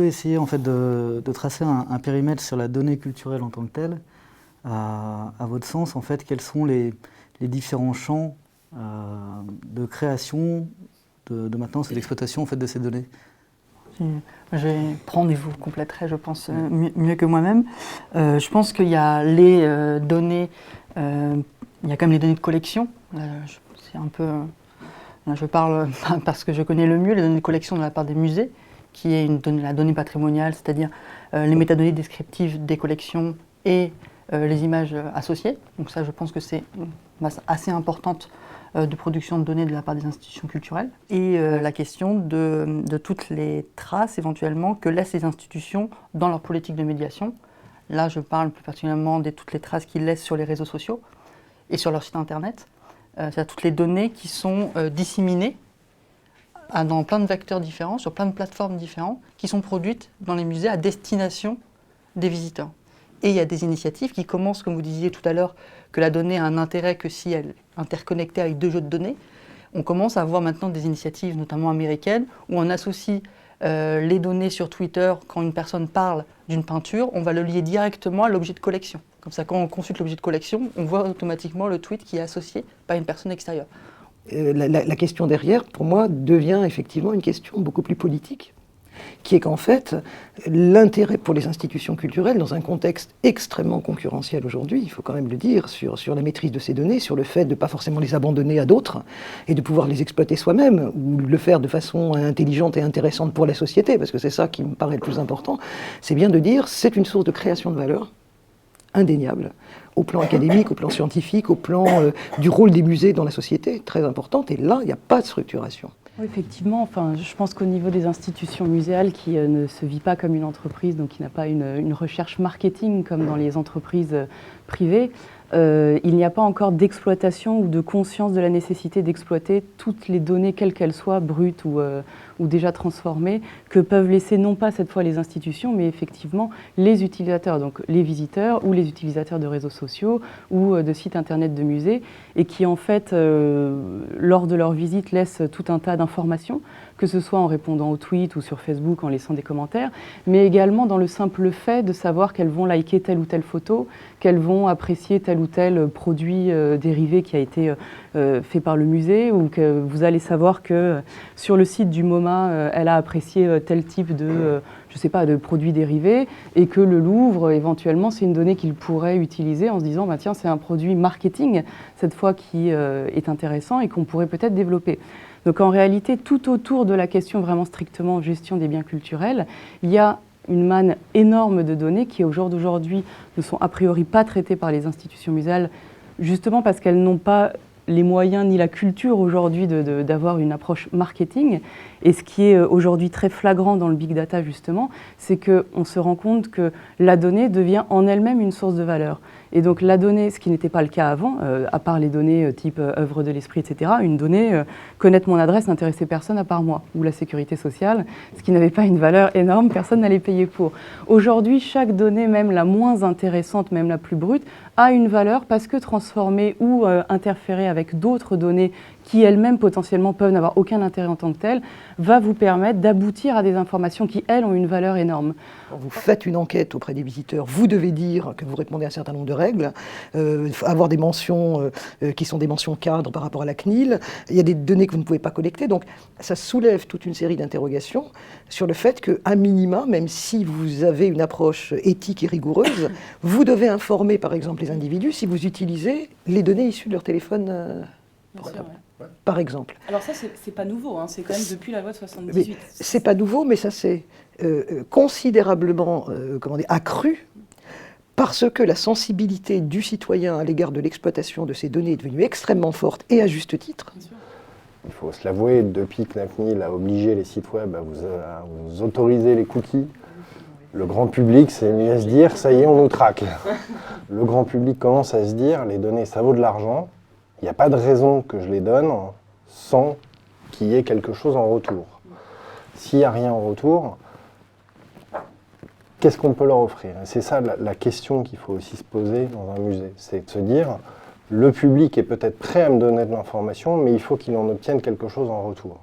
essayer en fait de tracer un périmètre sur la donnée culturelle en tant que telle. À votre sens, en fait, quels sont les différents champs de création, de maintenance et d'exploitation en fait, de ces données? Je vais prendre et vous compléterez, je pense, mieux que moi-même. Je pense qu'il y a les données, il y a quand même les données de collection. C'est un peu, je parle parce que je connais le mieux les données de collection de la part des musées, qui est la donnée patrimoniale, c'est-à-dire les métadonnées descriptives des collections et les images associées. Donc ça, je pense que c'est une masse assez importante de production de données de la part des institutions culturelles. Et la question de toutes les traces éventuellement que laissent les institutions dans leur politique de médiation. Là, je parle plus particulièrement de toutes les traces qu'ils laissent sur les réseaux sociaux et sur leur site internet. C'est-à-dire toutes les données qui sont disséminées dans plein de vecteurs différents, sur plein de plateformes différentes, qui sont produites dans les musées à destination des visiteurs. Et il y a des initiatives qui commencent, comme vous disiez tout à l'heure, que la donnée a un intérêt que si elle est interconnectée avec deux jeux de données. On commence à voir maintenant des initiatives, notamment américaines, où on associe les données sur Twitter. Quand une personne parle d'une peinture, on va le lier directement à l'objet de collection. Comme ça, quand on consulte l'objet de collection, on voit automatiquement le tweet qui est associé par une personne extérieure. La question derrière, pour moi, devient effectivement une question beaucoup plus politique, qui est qu'en fait, l'intérêt pour les institutions culturelles, dans un contexte extrêmement concurrentiel aujourd'hui, il faut quand même le dire, sur la maîtrise de ces données, sur le fait de ne pas forcément les abandonner à d'autres, et de pouvoir les exploiter soi-même, ou le faire de façon intelligente et intéressante pour la société, parce que c'est ça qui me paraît le plus important, c'est bien de dire c'est une source de création de valeur indéniable, au plan académique, au plan scientifique, au plan du rôle des musées dans la société, très importante, et là, il n'y a pas de structuration. Oui, effectivement, enfin, je pense qu'au niveau des institutions muséales qui ne se vit pas comme une entreprise, donc qui n'a pas une recherche marketing comme dans les entreprises privées, il n'y a pas encore d'exploitation ou de conscience de la nécessité d'exploiter toutes les données, quelles qu'elles soient, brutes ou déjà transformées, que peuvent laisser non pas cette fois les institutions, mais effectivement les utilisateurs, donc les visiteurs ou les utilisateurs de réseaux sociaux ou de sites internet de musées, et qui en fait, lors de leur visite, laissent tout un tas d'informations, que ce soit en répondant aux tweets ou sur Facebook, en laissant des commentaires, mais également dans le simple fait de savoir qu'elles vont liker telle ou telle photo, qu'elles vont apprécier tel ou tel produit dérivé qui a été fait par le musée, ou que vous allez savoir que sur le site du MoMA, elle a apprécié tel type de, je sais pas, de produits dérivés, et que le Louvre, éventuellement, c'est une donnée qu'il pourrait utiliser en se disant, bah, tiens, c'est un produit marketing, cette fois, qui est intéressant et qu'on pourrait peut-être développer. Donc en réalité, tout autour de la question vraiment strictement gestion des biens culturels, il y a une manne énorme de données qui, au jour d'aujourd'hui, ne sont a priori pas traitées par les institutions muséales, justement parce qu'elles n'ont pas les moyens ni la culture aujourd'hui d'avoir une approche marketing. Et ce qui est aujourd'hui très flagrant dans le big data, justement, c'est qu'on se rend compte que la donnée devient en elle-même une source de valeur. Et donc la donnée, ce qui n'était pas le cas avant, à part les données type œuvre de l'esprit, etc., une donnée, connaître mon adresse n'intéressait personne à part moi, ou la sécurité sociale, ce qui n'avait pas une valeur énorme, personne n'allait payer pour. Aujourd'hui, chaque donnée, même la moins intéressante, même la plus brute, a une valeur parce que transformée ou interférée avec d'autres données qui elles-mêmes potentiellement peuvent n'avoir aucun intérêt en tant que telles, va vous permettre d'aboutir à des informations qui, elles, ont une valeur énorme. Vous faites une enquête auprès des visiteurs, vous devez dire que vous répondez à un certain nombre de règles, avoir des mentions qui sont des mentions cadres par rapport à la CNIL, il y a des données que vous ne pouvez pas collecter, donc ça soulève toute une série d'interrogations sur le fait qu'à minima, même si vous avez une approche éthique et rigoureuse, vous devez informer par exemple les individus si vous utilisez les données issues de leur téléphone par exemple. Alors ça, c'est pas nouveau, hein, c'est quand même depuis la loi de 78. C'est pas nouveau, mais ça s'est considérablement accru parce que la sensibilité du citoyen à l'égard de l'exploitation de ces données est devenue extrêmement forte et à juste titre. Il faut se l'avouer, depuis que la CNIL a obligé les sites web à vous autoriser les cookies, le grand public s'est mis à se dire, ça y est, on nous traque. Le grand public commence à se dire, les données, ça vaut de l'argent, il n'y a pas de raison que je les donne sans qu'il y ait quelque chose en retour. S'il n'y a rien en retour, qu'est-ce qu'on peut leur offrir? C'est ça la question qu'il faut aussi se poser dans un musée, c'est de se dire, le public est peut-être prêt à me donner de l'information, mais il faut qu'il en obtienne quelque chose en retour.